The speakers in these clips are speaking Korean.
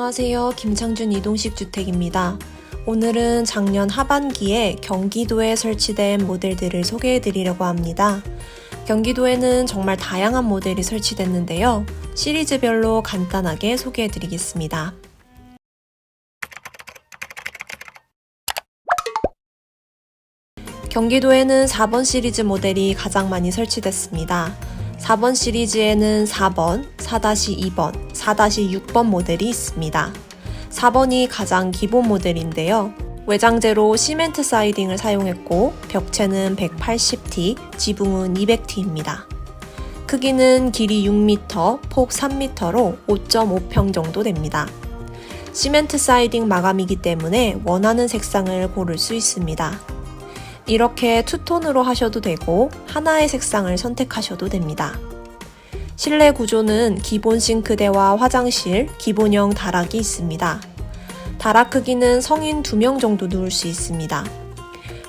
안녕하세요. 김창준 이동식 주택입니다. 오늘은 작년 하반기에 경기도에 설치된 모델들을 소개해 드리려고 합니다. 경기도에는 정말 다양한 모델이 설치됐는데요. 시리즈별로 간단하게 소개해 드리겠습니다. 경기도에는 4번 시리즈 모델이 가장 많이 설치됐습니다. 4번 시리즈에는 4번, 4-2번, 4-6번 모델이 있습니다. 4번이 가장 기본 모델인데요. 외장재로 시멘트 사이딩을 사용했고 벽체는 180T, 지붕은 200T입니다. 크기는 길이 6m, 폭 3m로 5.5평 정도 됩니다. 시멘트 사이딩 마감이기 때문에 원하는 색상을 고를 수 있습니다. 이렇게 투톤으로 하셔도 되고 하나의 색상을 선택하셔도 됩니다. 실내 구조는 기본 싱크대와 화장실, 기본형 다락이 있습니다. 다락 크기는 성인 2명 정도 누울 수 있습니다.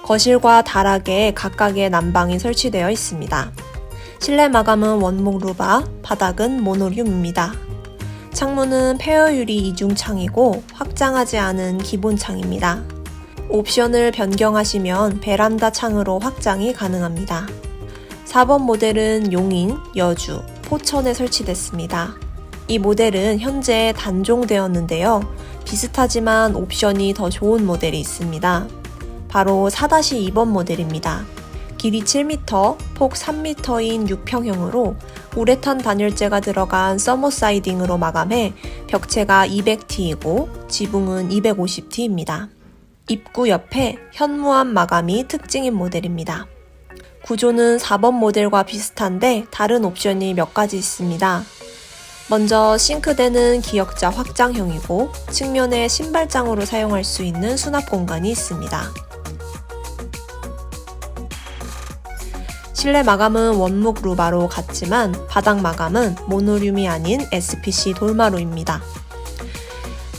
거실과 다락에 각각의 난방이 설치되어 있습니다. 실내 마감은 원목 루바, 바닥은 모노륨입니다. 창문은 페어 유리 이중창이고 확장하지 않은 기본 창입니다. 옵션을 변경하시면 베란다 창으로 확장이 가능합니다. 4번 모델은 용인, 여주, 포천에 설치됐습니다. 이 모델은 현재 단종되었는데요. 비슷하지만 옵션이 더 좋은 모델이 있습니다. 바로 4-2번 모델입니다. 길이 7m, 폭 3m인 6평형으로 우레탄 단열재가 들어간 서머 사이딩으로 마감해 벽체가 200T이고 지붕은 250T입니다. 입구 옆에 현무암 마감이 특징인 모델입니다. 구조는 4번 모델과 비슷한데 다른 옵션이 몇 가지 있습니다. 먼저 싱크대는 기역자 확장형이고 측면에 신발장으로 사용할 수 있는 수납 공간이 있습니다. 실내 마감은 원목 루바로 같지만 바닥 마감은 모노륨이 아닌 SPC 돌마루입니다.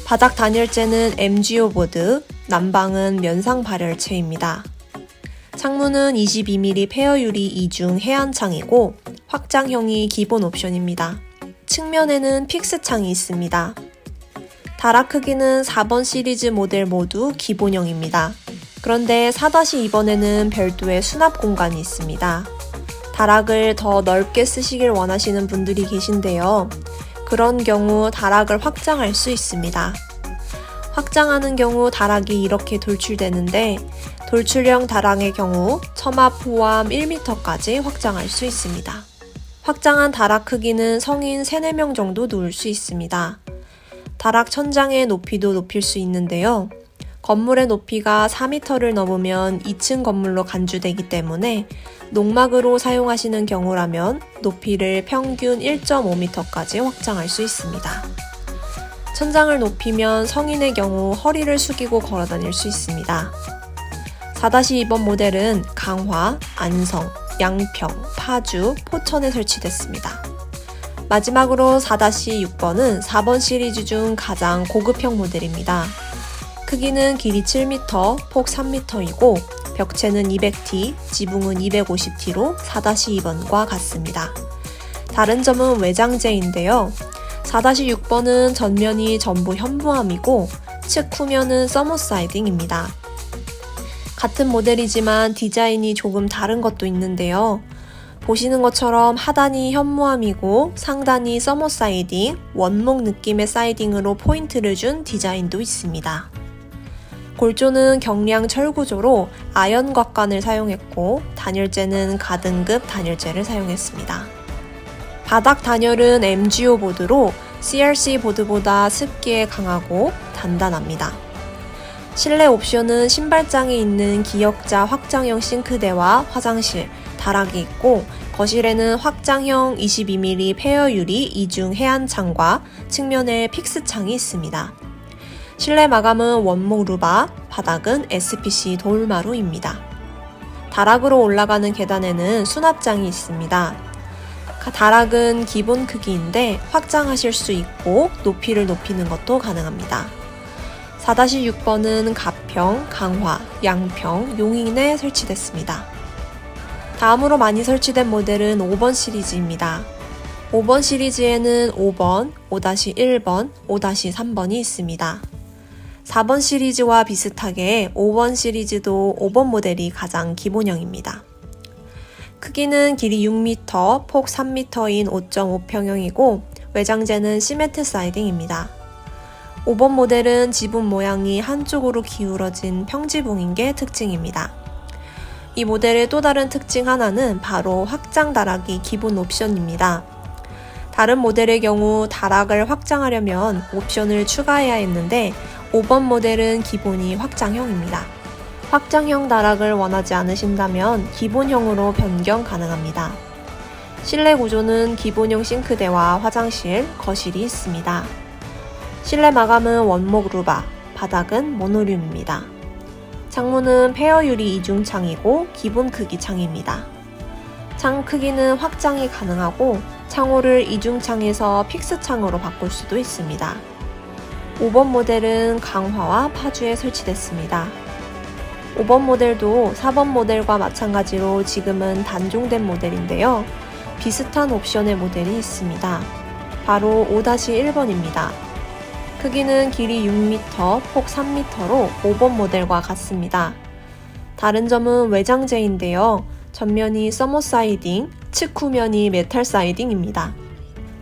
바닥 단열재는 MGO 보드, 난방은 면상 발열체입니다. 창문은 22mm 페어 유리 이중 해안창이고 확장형이 기본 옵션입니다. 측면에는 픽스 창이 있습니다. 다락 크기는 4번 시리즈 모델 모두 기본형입니다. 그런데 4-2번에는 별도의 수납 공간이 있습니다. 다락을 더 넓게 쓰시길 원하시는 분들이 계신데요. 그런 경우 다락을 확장할 수 있습니다. 확장하는 경우 다락이 이렇게 돌출되는데 돌출형 다락의 경우 처마 포함 1m까지 확장할 수 있습니다. 확장한 다락 크기는 성인 3-4명 정도 누울 수 있습니다. 다락 천장의 높이도 높일 수 있는데요. 건물의 높이가 4m를 넘으면 2층 건물로 간주되기 때문에 농막으로 사용하시는 경우라면 높이를 평균 1.5m까지 확장할 수 있습니다. 천장을 높이면 성인의 경우 허리를 숙이고 걸어 다닐 수 있습니다. 4-2번 모델은 강화, 안성, 양평, 파주, 포천에 설치됐습니다. 마지막으로 4-6번은 4번 시리즈 중 가장 고급형 모델입니다. 크기는 길이 7m, 폭 3m이고 벽체는 200T, 지붕은 250T로 4-2번과 같습니다. 다른 점은 외장재인데요. 4-6번은 전면이 전부 현무암이고 측 후면은 서머 사이딩입니다. 같은 모델이지만 디자인이 조금 다른 것도 있는데요. 보시는 것처럼 하단이 현무암이고 상단이 서머 사이딩, 원목 느낌의 사이딩으로 포인트를 준 디자인도 있습니다. 골조는 경량 철구조로 아연 곽관을 사용했고 단열재는 가등급 단열재를 사용했습니다. 바닥 단열은 MGO 보드로 CRC 보드보다 습기에 강하고 단단합니다. 실내 옵션은 신발장에 있는 기역자 확장형 싱크대와 화장실, 다락이 있고 거실에는 확장형 22mm 페어 유리 이중 해안창과 측면에 픽스 창이 있습니다. 실내 마감은 원목 루바, 바닥은 SPC 돌마루입니다. 다락으로 올라가는 계단에는 수납장이 있습니다. 다락은 기본 크기인데 확장하실 수 있고 높이를 높이는 것도 가능합니다. 4-6번은 가평, 강화, 양평, 용인에 설치됐습니다. 다음으로 많이 설치된 모델은 5번 시리즈입니다. 5번 시리즈에는 5번, 5-1번, 5-3번이 있습니다. 4번 시리즈와 비슷하게 5번 시리즈도 5번 모델이 가장 기본형입니다. 크기는 길이 6m, 폭 3m인 5.5평형이고 외장재는 시멘트 사이딩입니다. 5번 모델은 지붕 모양이 한쪽으로 기울어진 평지붕인 게 특징입니다. 이 모델의 또 다른 특징 하나는 바로 확장 다락이 기본 옵션입니다. 다른 모델의 경우 다락을 확장하려면 옵션을 추가해야 했는데 5번 모델은 기본이 확장형입니다. 확장형 다락을 원하지 않으신다면 기본형으로 변경 가능합니다. 실내 구조는 기본형 싱크대와 화장실, 거실이 있습니다. 실내 마감은 원목 루바, 바닥은 모노륨입니다. 창문은 페어 유리 이중창이고 기본 크기 창입니다. 창 크기는 확장이 가능하고 창호를 이중창에서 픽스창으로 바꿀 수도 있습니다. 5번 모델은 강화와 파주에 설치됐습니다. 5번 모델도 4번 모델과 마찬가지로 지금은 단종된 모델인데요. 비슷한 옵션의 모델이 있습니다. 바로 5-1번입니다. 크기는 길이 6m, 폭 3m로 5번 모델과 같습니다. 다른 점은 외장재인데요. 전면이 서머 사이딩, 측 후면이 메탈 사이딩입니다.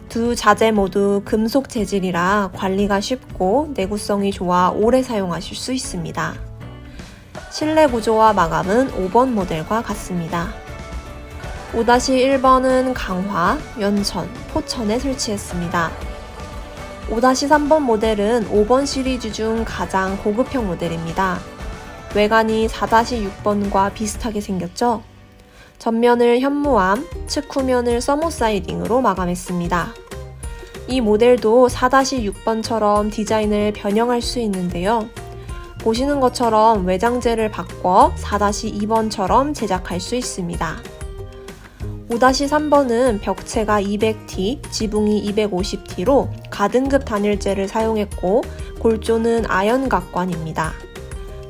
두 자재 모두 금속 재질이라 관리가 쉽고 내구성이 좋아 오래 사용하실 수 있습니다. 실내 구조와 마감은 5번 모델과 같습니다. 5-1번은 강화, 연천, 포천에 설치했습니다. 5-3번 모델은 5번 시리즈 중 가장 고급형 모델입니다. 외관이 4-6번과 비슷하게 생겼죠? 전면을 현무암, 측 후면을 서머 사이딩으로 마감했습니다. 이 모델도 4-6번처럼 디자인을 변형할 수 있는데요. 보시는 것처럼 외장재를 바꿔 4-2번처럼 제작할 수 있습니다. 5-3번은 벽체가 200T, 지붕이 250T로 가등급 단열재를 사용했고 골조는 아연각관입니다.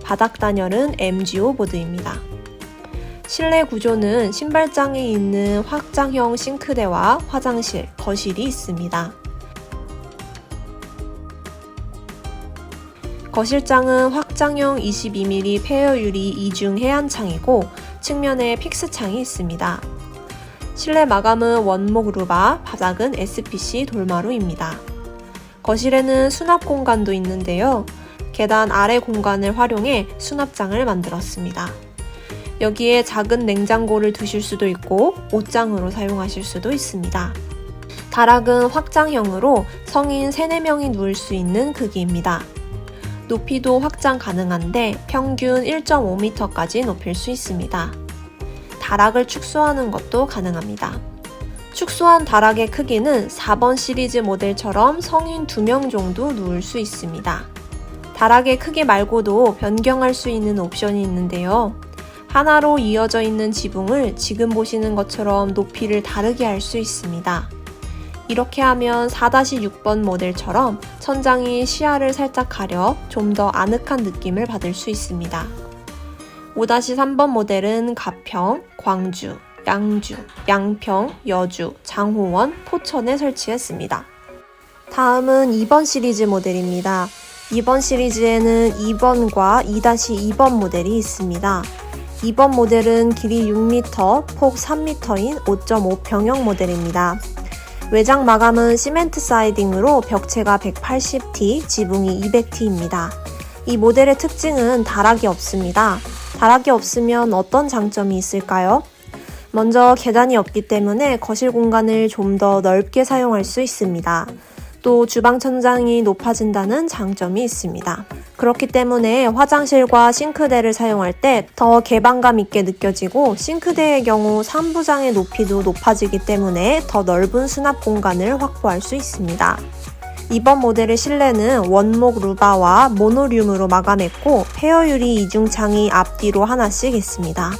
바닥 단열은 MGO 보드입니다. 실내 구조는 신발장에 있는 확장형 싱크대와 화장실, 거실이 있습니다. 거실장은 확장형 22mm 페어 유리 이중 해안창이고 측면에 픽스창이 있습니다. 실내 마감은 원목 루바, 바닥은 SPC 돌마루입니다. 거실에는 수납 공간도 있는데요. 계단 아래 공간을 활용해 수납장을 만들었습니다. 여기에 작은 냉장고를 두실 수도 있고 옷장으로 사용하실 수도 있습니다. 다락은 확장형으로 성인 3-4명이 누울 수 있는 크기입니다. 높이도 확장 가능한데 평균 1.5m까지 높일 수 있습니다. 다락을 축소하는 것도 가능합니다. 축소한 다락의 크기는 4번 시리즈 모델처럼 성인 2명 정도 누울 수 있습니다. 다락의 크기 말고도 변경할 수 있는 옵션이 있는데요. 하나로 이어져 있는 지붕을 지금 보시는 것처럼 높이를 다르게 할 수 있습니다. 이렇게 하면 4-6번 모델처럼 천장이 시야를 살짝 가려 좀 더 아늑한 느낌을 받을 수 있습니다. 5-3번 모델은 가평, 광주, 양주, 양평, 여주, 장호원, 포천에 설치했습니다. 다음은 2번 시리즈 모델입니다. 2번 시리즈에는 2번과 2-2번 모델이 있습니다. 2번 모델은 길이 6m, 폭 3m인 5.5평형 모델입니다. 외장 마감은 시멘트 사이딩으로 벽체가 180T, 지붕이 200T입니다. 이 모델의 특징은 다락이 없습니다. 다락이 없으면 어떤 장점이 있을까요? 먼저 계단이 없기 때문에 거실 공간을 좀 더 넓게 사용할 수 있습니다. 또 주방 천장이 높아진다는 장점이 있습니다. 그렇기 때문에 화장실과 싱크대를 사용할 때 더 개방감 있게 느껴지고 싱크대의 경우 3부장의 높이도 높아지기 때문에 더 넓은 수납 공간을 확보할 수 있습니다. 이번 모델의 실내는 원목 루바와 모노륨으로 마감했고 페어 유리 이중창이 앞뒤로 하나씩 있습니다.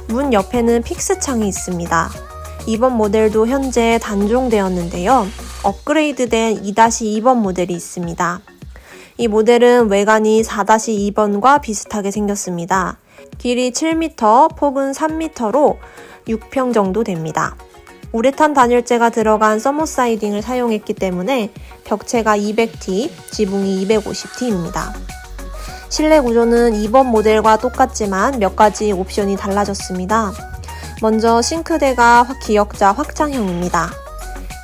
문 옆에는 픽스창이 있습니다. 이번 모델도 현재 단종되었는데요. 업그레이드된 2-2번 모델이 있습니다. 이 모델은 외관이 4-2번과 비슷하게 생겼습니다. 길이 7m, 폭은 3m로 6평 정도 됩니다. 우레탄 단열재가 들어간 서머 사이딩을 사용했기 때문에 벽체가 200T, 지붕이 250T입니다. 실내 구조는 2번 모델과 똑같지만 몇 가지 옵션이 달라졌습니다. 먼저 싱크대가 기역자 확장형입니다.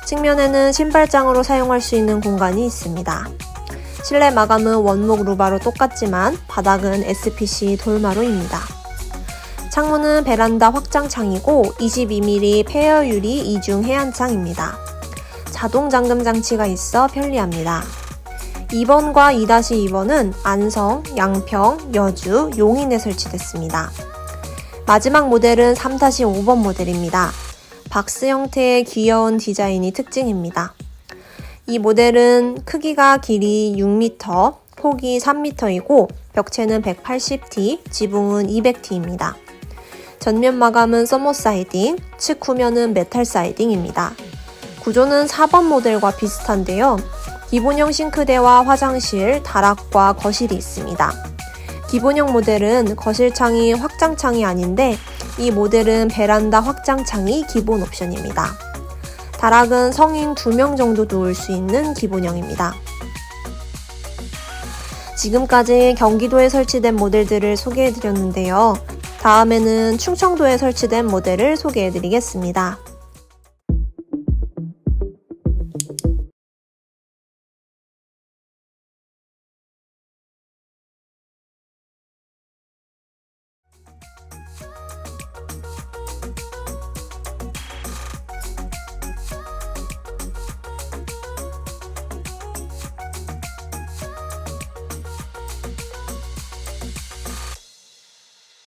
측면에는 신발장으로 사용할 수 있는 공간이 있습니다. 실내 마감은 원목 루바로 똑같지만 바닥은 SPC 돌마루입니다. 창문은 베란다 확장창이고 22mm 폐열 유리 이중 해안창입니다. 자동 잠금 장치가 있어 편리합니다. 2번과 2-2번은 안성, 양평, 여주, 용인에 설치됐습니다. 마지막 모델은 3-5번 모델입니다. 박스 형태의 귀여운 디자인이 특징입니다. 이 모델은 크기가 길이 6m, 폭이 3m이고 벽체는 180T, 지붕은 200T입니다. 전면 마감은 서머 사이딩, 측 후면은 메탈 사이딩입니다. 구조는 4번 모델과 비슷한데요. 기본형 싱크대와 화장실, 다락과 거실이 있습니다. 기본형 모델은 거실창이 확장창이 아닌데 이 모델은 베란다 확장창이 기본 옵션입니다. 다락은 성인 2명 정도 누울 수 있는 기본형입니다. 지금까지 경기도에 설치된 모델들을 소개해드렸는데요. 다음에는 충청도에 설치된 모델을 소개해드리겠습니다.